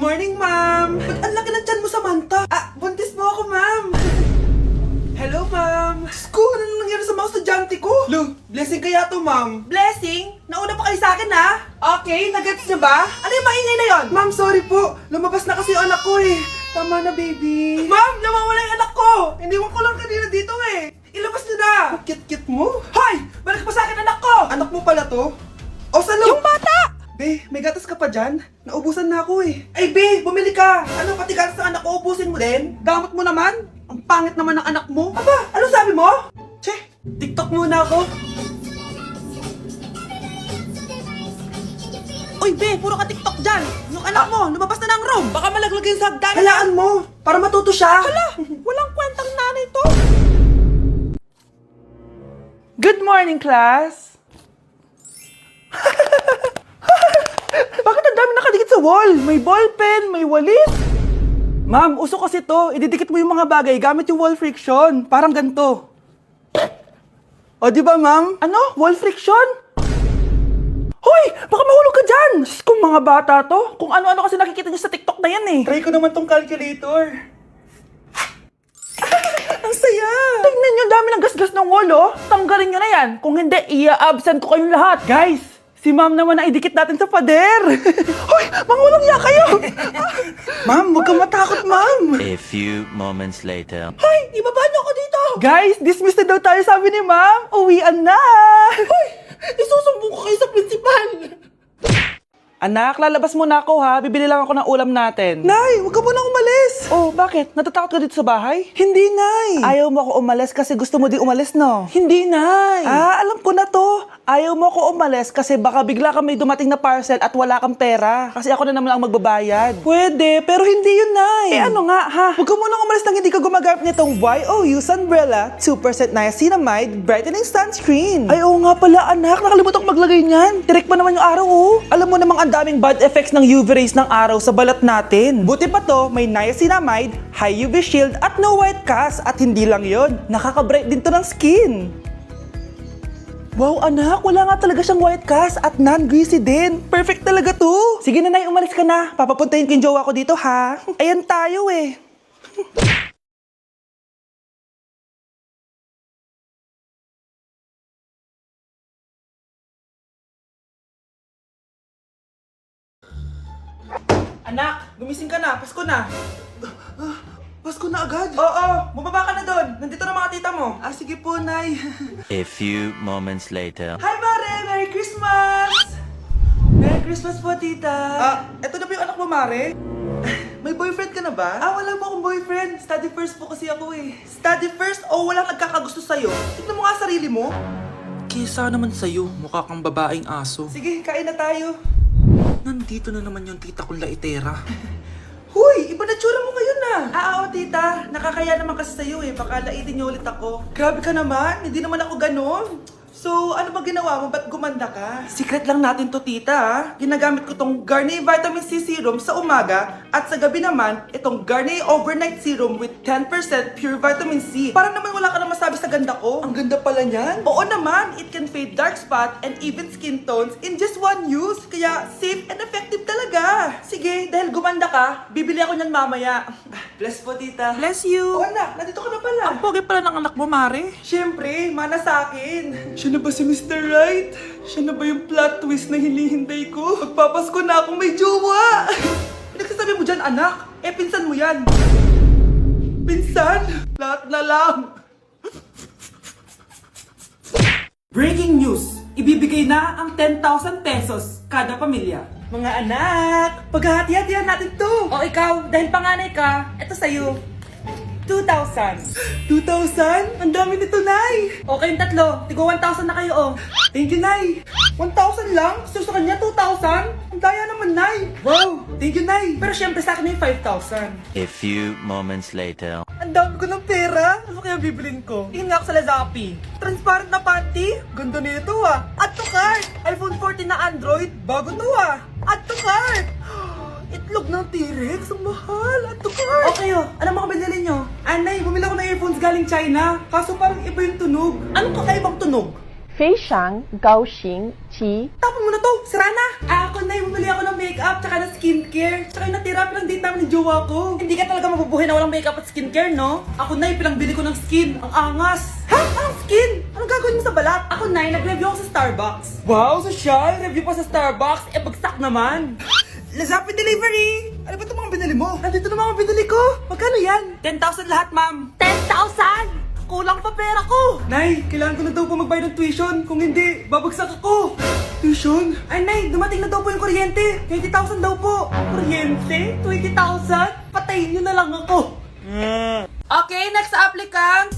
morning, ma'am! Ba't ang laki ng tiyan mo, Samantha? Buntis mo ako, ma'am! Hello, ma'am! Sko, ano nangyari sa mga estudyante ko? Lo, blessing kaya to, ma'am. Blessing? Nauna pa kayo sa akin, ha? Okay, nagets niyo ba? Ano yung maingay na yon? Ma'am, sorry po. Lumabas na kasi yung anak ko, eh. Tama na, baby. Ma'am, nawawala yung anak ko! Iniwan ko lang kanina dito, eh. Ilabas niyo na! Ang cute-cute mo. Hoy! Balik pa sa akin, anak ko! Anak mo pala to? O, salo! Yung bata! Be, may gatas ka pa dyan? Naubusan na ako eh. Ay, Be, bumili ka! Ano, pati gatas ng anak ko, ubusin mo din? Gamot mo naman? Ang pangit naman ng anak mo. Aba, ano sabi mo? Che, TikTok muna ako. Uy, Be, puro ka TikTok dyan. Yung anak mo, lumabas na ng room. Baka malaglag yung sa hagdan. Hayaan mo, para matuto siya. Hala, walang kwentang nanay to. Good morning, class. Bakit ang dami nakadikit sa wall? May ballpen, may walis. Ma'am, uso kasi to. Ididikit mo yung mga bagay gamit yung wall friction. Parang ganito. O, di ba, ma'am? Ano? Wall friction? Hoy! Baka mahulog ka dyan! Kung mga bata to, kung ano-ano kasi nakikita niyo sa TikTok na yan eh. Try ko naman tong calculator. Ang saya! Tingnan niyo, dami ng gasgas ng wall, oh. Tanggalin niyo na yan. Kung hindi, i-absent ko kayong lahat. Guys! Si ma'am naman ang idikit natin sa pader. Hoy! Mangulong niya kayo! Ma'am, huwag kang matakot, ma'am. A few moments later. Hoy! Ibaba niyo ako dito! Guys, dismissed na daw tayo, sabi ni ma'am. Uwian na! Hoy! Isusumbong ko kayo sa principal! Anak, lalabas muna ako ha. Bibili lang ako ng ulam natin. Nay, huwag ka muna umalis. Oh, bakit? Natatakot ka dito sa bahay? Hindi, Nay. Ayaw mo ako umalis kasi gusto mo din umalis, no? Hindi, Nay. Alam ko na to. Ayaw mo ako umalis kasi baka bigla ka may dumating na parcel at wala kang pera. Kasi ako na naman ang magbabayad. Pwede, pero hindi yun, Nay. Ano nga, ha? Huwag ka muna umalis nang hindi ka gumagamit nitong YOU Sunbrella 2% Niacinamide Brightening Sunscreen. Ay, oo nga pala, anak. Nakalimutan ko maglagay niyan. Direct pa naman yung araw, oh. Alam mo namang daming bad effects ng UV rays ng araw sa balat natin. Buti pa to, may niacinamide, high UV shield at no white cast. At hindi lang yon, nakaka-bright din to ng skin. Wow, anak, wala nga talaga siyang white cast at non-greasy din. Perfect talaga to. Sige na, Nay, umalis ka na. Papapuntahin ko yung jowa ko dito, ha? Ayan tayo eh. Anak, gumising ka na. Pasko na. Pasko na agad? Oo, bumaba ka na doon. Nandito na mga tita mo. Sige po, Nay. A few moments later. Hi, Mare! Merry Christmas! Merry Christmas po, tita. Eto na ba yung anak mo, Mare? May boyfriend ka na ba? Wala po akong boyfriend. Study first po kasi ako eh. Study first o walang nagkakagusto sa'yo? Tignan mo nga sarili mo. Kesa naman sa'yo, mukha kang babaeng aso. Sige, kain na tayo. Nandito na naman yung tita kong laitera. Huy! Iba na tsura mo ngayon na! Oo, tita. Nakakaya naman kasi sa'yo eh. Baka laitin niyo ulit ako. Grabe ka naman. Hindi naman ako ganon. So, ano ba ginawa mo? Ba't gumanda ka? Secret lang natin to, tita, ha? Ginagamit ko tong Garnier Vitamin C Serum sa umaga at sa gabi naman, itong Garnier Overnight Serum with 10% pure vitamin C. Para naman wala ka na masabi sa ganda ko. Ang ganda pala niyan. Oo naman, it can fade dark spot and even skin tones in just one use. Kaya safe and effective talaga. Sige, dahil gumanda ka, bibili ako niyan mamaya. Bless po, tita. Bless you! Oo, anak, nandito ka na pala. Ang pogi pala ng anak mo, Mare. Siyempre, mana sa akin. Siya na ba si Mr. Right? Siya na ba yung plot twist na hinihintay ko? Magpapasko na akong may jowa! Pinagsasabi mo dyan, anak? Pinsan mo yan. Pinsan? Lahat na lang. Breaking news! Ibibigay na ang 10,000 pesos kada pamilya. Mga anak, paghahati-hatihan natin to. O ikaw, dahil panganay ka, eto sa'yo. 2,000. 2,000? Ang dami nito, Nay! Okay yung tatlo. Tigo 1,000 na kayo, oh. Thank you, Nay. 1,000 lang? So sa kanya, 2,000? Ang daya naman, Nay. Wow! Thank you, Nay. Pero syempre sa akin yung 5,000. A few moments later. Ang dami ko ng pera. Ano kaya bibilin ko? Tingin nga ako sa Lazappi. Transparent na panty. Ganda nito, ah. Add to cart. iPhone 14 na Android. Bago to, ah. Add to cart. Itlog ng T-Rex, ang mahal. Add to cart. Okay, oh. Ano mga binili nyo? Anay, bumili ako ng earphones galing China. Kaso parang iba yung tunog. Anong kakaibang tunog? 非常高兴其 Tapon mo na to, sira na! Ako na, bumili ako ng makeup, tsaka ng skincare, tsaka yung natira lang date namin ng jowa ko. Hindi ka talaga mabubuhay na walang makeup at skincare, no? Ako, Nay, pilangbili ko ng skin. Ang angas. Ha? Anong skin? Anong gagawin mo sa balat? Ako, Nay, nag-review ako sa Starbucks. Wow, social. Review pa sa Starbucks. Eh, bagsak naman. Lazapin Delivery! Ano ba itong mga binili mo? Nandito na mga binili ko. Magkano yan? 10,000 lahat, ma'am. 10,000! Kulang pa pera ko! Nay, kailangan ko na daw po magbayad ng tuition. Kung hindi, babagsak ako. Tuition? Ay, Nay, dumating na daw po yung kuryente. 20,000 daw po. Kuryente? 20,000? Patayin nyo na lang ako. Okay, next applicant.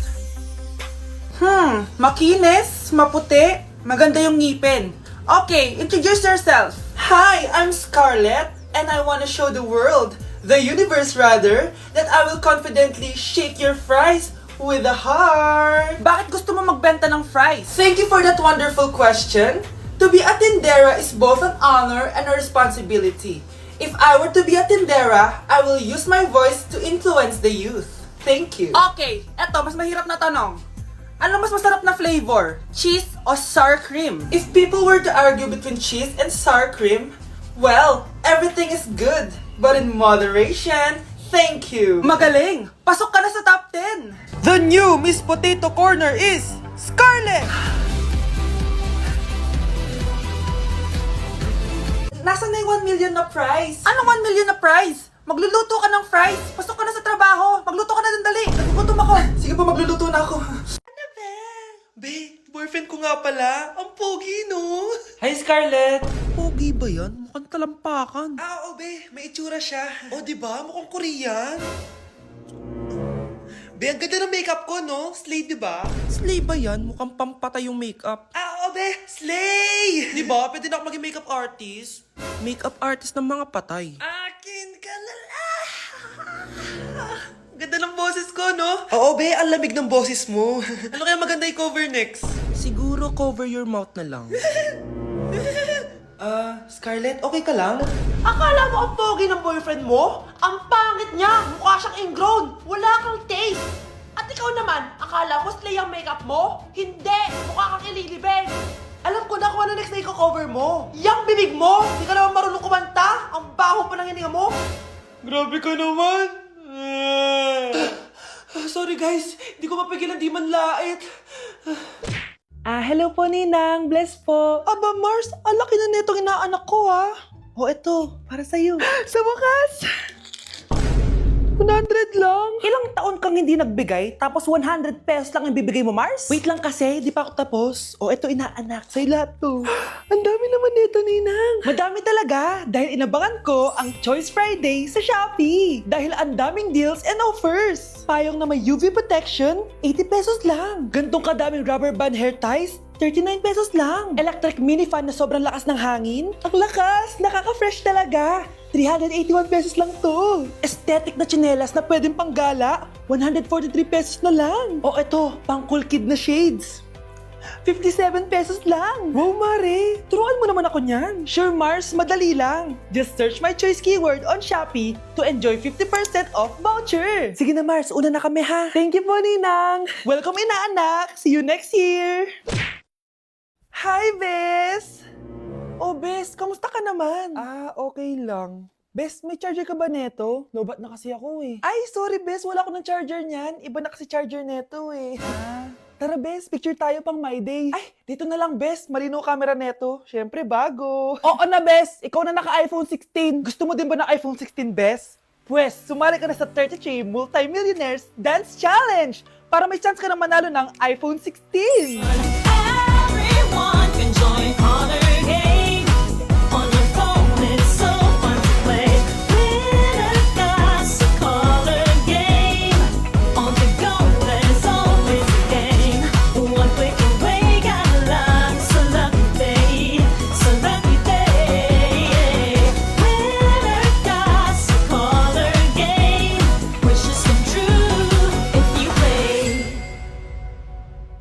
Makinis, maputi, maganda yung ngipin. Okay, introduce yourself. Hi, I'm Scarlett, and I want to show the world, the universe rather, that I will confidently shake your fries with a heart. Bakit gusto mo magbenta ng fries? Thank you for that wonderful question. To be a tindera is both an honor and a responsibility. If I were to be a tindera, I will use my voice to influence the youth. Thank you. Okay, eto, mas mahirap na tanong. Ano mas masarap na flavor? Cheese o sour cream? If people were to argue between cheese and sour cream, well, everything is good, but in moderation. Thank you. Magaling! Pasok ka na sa top 10. The new Miss Potato Corner is Scarlett! Nasaan na yung 1 million na prize? Anong 1 million na prize? Magluluto ka ng fries. Pasok ka na sa trabaho. Magluto ka na ng dali. Nagugutom ako. Sige po, magluluto na ako. Ano ba? Be, boyfriend ko nga pala. Ang pogi, no? Hi, Scarlett. Pogi ba yan? Mukhang talampakan. Oo, be. May itsura siya. O, diba? Mukhang Korean. Be, ang ganda ng makeup ko, no? Slay, diba? Slay ba yan? Mukhang pampatay yung makeup. Oo, be. Slay! Diba? Pwede na ako maging makeup artist. Makeup artist ng mga patay. Akin ka na lang. Ganda ng boses ko, no? Oo, be. Ang lamig ng boses mo. Ano kaya maganda i-cover next? Siguro cover your mouth na lang. Scarlett, okay ka lang? Akala mo ang pogi ng boyfriend mo? Ang pangit niya! Mukha siyang ingrown! Wala kang taste! At ikaw naman, akala mo slay ang makeup mo? Hindi! Mukha kang ililibing! Alam ko na kung ano next na i-cover mo! Yang bibig mo! Hindi ka naman marunong kumanta! Ang baho pa ng hininga mo! Grabe ka naman. Sorry guys, hindi ko mapigilan di man lait. Hello po Ninang, bless po. Aba Mars, ang laki na netong inaanak ko ha. O eto, para sa'yo. Sa wakas! 100 lang. Ilang taon kang hindi nagbigay, tapos 100 pesos lang ang bibigay mo, Mars? Wait lang kasi, di pa ako tapos. O eto inaanak, sa'yo lahat to. Ang dami naman nito, Ninang. Madami talaga, dahil inabangan ko ang Choice Friday sa Shopee. Dahil ang daming deals and offers. Payong na may UV protection, 80 pesos lang. Gantong kadaming rubber band hair ties, 39 pesos lang. Electric mini fan na sobrang lakas ng hangin. Ang lakas, nakaka-fresh talaga. 381 pesos lang to. Aesthetic na tsinelas na pwedeng panggala, 143 pesos na lang. O eto, pang cool kid na shades. 57 pesos lang. Wow, Mare. Turuan mo naman ako niyan. Sure, Mars, madali lang. Just search my choice keyword on Shopee to enjoy 50% off voucher. Sige na, Mars. Una na kami, ha? Thank you po, Ninang. Welcome, inaanak. See you next year. Hi, Bes. Oh, Bes, kamusta ka naman? Okay lang. Bes, may charger ka ba neto? Lobat na kasi ako eh. Ay, sorry Bes, wala ako ng charger niyan. Iba na kasi charger neto eh. Tara Bes, picture tayo pang My Day. Ay, dito na lang Bes, malino camera neto. Syempre bago. Oo na Bes, ikaw na naka-iPhone 16. Gusto mo din ba ng iPhone 16 Bes? Pwes, sumali ka na sa 33 Multi-Millionaires Dance Challenge para may chance ka na manalo ng iPhone 16. Everyone can join Honor Game. On your phone, it's so fun to play. Winner's got a color game. On the go, there's always a game. One click away, got a lot. So lucky day, so lucky day. Winner's got a color game. Wishes come true if you play.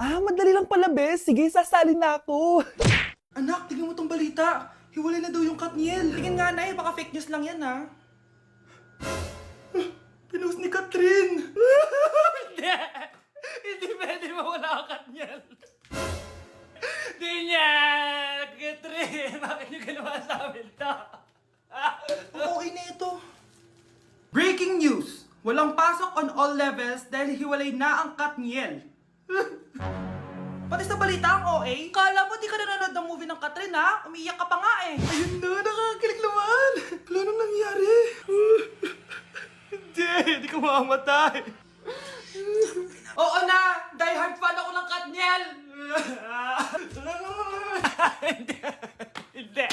Madali lang pala, Bes. Sige, sasali na ako. Anak, tingnan mo tong balita. Hiwalay na daw yung Katniel. Tingin nga na baka fake news lang yan, ha? Pinost ni Catherine. Hindi. Hindi pwede mawala ang Katniel. Di niya. Catherine, bakit niyo ginawa sa amin to? Okay na ito. Walang pasok on all levels dahil hiwalay na ang Katniel. Pati sa balita ang OA, kala mo di ka nanonood ng movie ng Katrin ha? Umiiyak ka pa nga eh. Ayun na, nakakilig naman. Wala nang nangyari. Hindi ka mamamatay. Oo na, die hard fan ako ng Katniel. Hindi.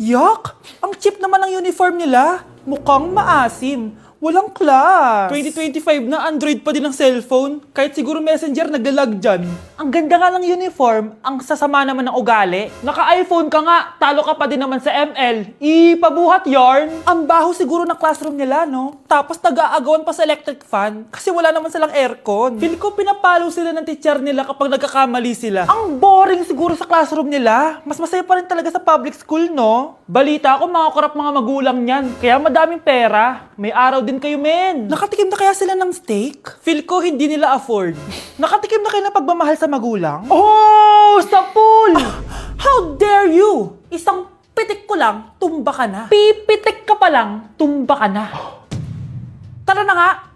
Yak! Ang cheap naman ang uniform nila. Mukhang maasim. Walang class. 2025 na Android pa din ang cellphone. Kahit siguro Messenger naglalag dyan. Ang ganda nga ng uniform. Ang sasama naman ng ugali. Naka-iPhone ka nga. Talo ka pa din naman sa ML. Ipabuhat yarn. Ang baho siguro ng classroom nila, no? Tapos nag-aagawan pa sa electric fan. Kasi wala naman silang aircon. Feel ko pinapalo sila ng teacher nila kapag nagkakamali sila. Ang boring siguro sa classroom nila. Mas masaya pa rin talaga sa public school, no? Balita ko mga korap mga magulang niyan. Kaya madaming pera. May araw din kayo, men. Nakatikim na kaya sila ng steak? Feel ko hindi nila afford. Nakatikim na kayo ng pagmamahal sa magulang? Oh! Sa pool! How dare you! Isang pitik ko lang, tumba ka na. Pipitik ka pa lang, tumba ka na. Tara na nga!